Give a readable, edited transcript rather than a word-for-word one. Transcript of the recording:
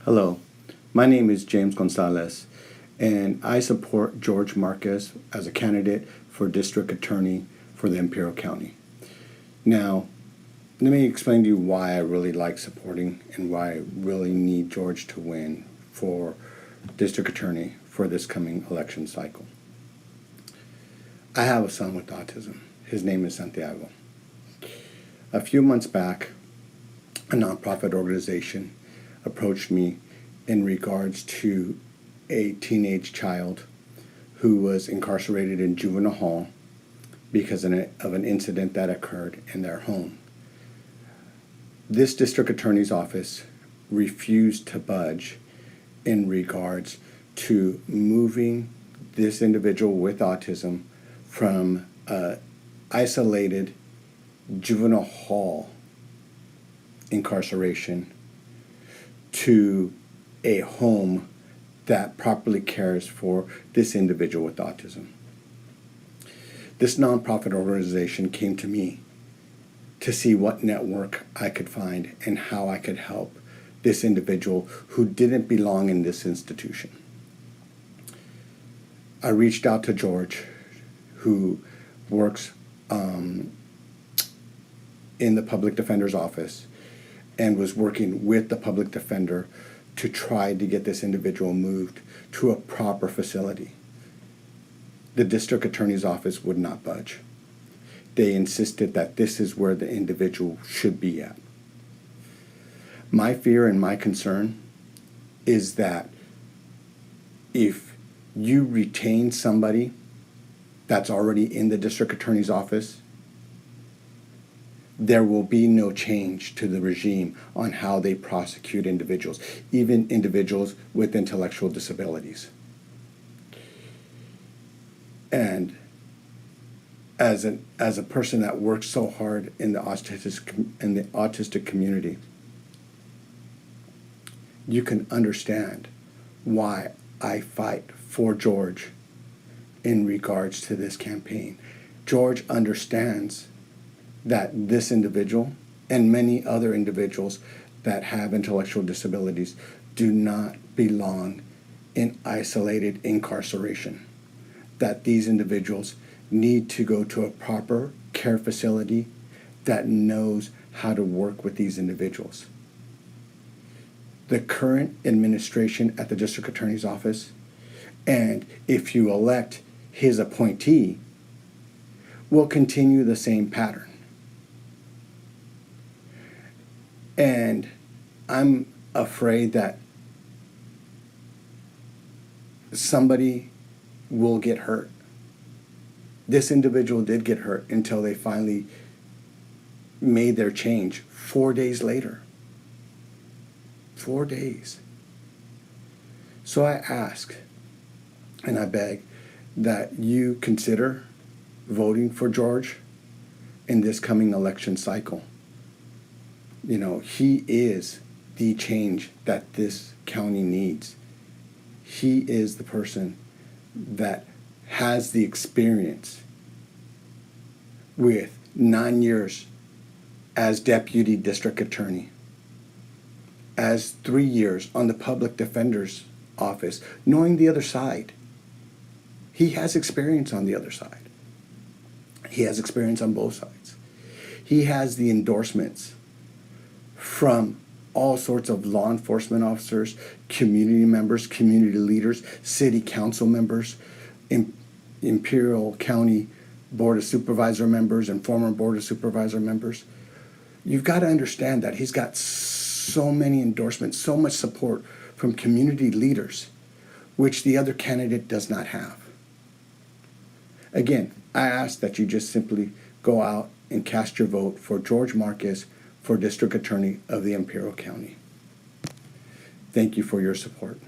Hello, my name is James Gonzalez, and I support George Marquez as a candidate for District Attorney for the Imperial County. Now, let me explain to you why I really like supporting and why I really need George to win for District Attorney for this coming election cycle. I have a son with autism. His name is Santiago. A few months back, a nonprofit organization approached me in regards to a teenage child who was incarcerated in juvenile hall because of an incident that occurred in their home. This district attorney's office refused to budge in regards to moving this individual with autism from isolated juvenile hall incarceration to a home that properly cares for this individual with autism. This nonprofit organization came to me to see what network I could find and how I could help this individual who didn't belong in this institution. I reached out to George, who works in the public defender's office, and was working with the public defender to try to get this individual moved to a proper facility. The district attorney's office would not budge. They insisted that this is where the individual should be at. My fear and my concern is that if you retain somebody that's already in the district attorney's office, there will be no change to the regime on how they prosecute individuals, even individuals with intellectual disabilities. And as a person that works so hard in the autistic community, you can understand why I fight for George in regards to this campaign. George understands that this individual and many other individuals that have intellectual disabilities do not belong in isolated incarceration, that these individuals need to go to a proper care facility that knows how to work with these individuals. The current administration at the district attorney's office, and if you elect his appointee, will continue the same pattern. And I'm afraid that somebody will get hurt. This individual did get hurt until they finally made their change 4 days later. 4 days. So I ask and I beg that you consider voting for George in this coming election cycle. You know, he is the change that this county needs. He is the person that has the experience with 9 years as deputy district attorney, as 3 years on the public defender's office, knowing the other side. He has experience on the other side. He has experience on both sides. He has the endorsements from all sorts of law enforcement officers, community members, community leaders, city council members, Imperial County Board of Supervisor members, and former Board of Supervisor members. You've got to understand that he's got so many endorsements, so much support from community leaders, which the other candidate does not have. Again, I ask that you just simply go out and cast your vote for George Marquez for District Attorney of the Imperial County. Thank you for your support.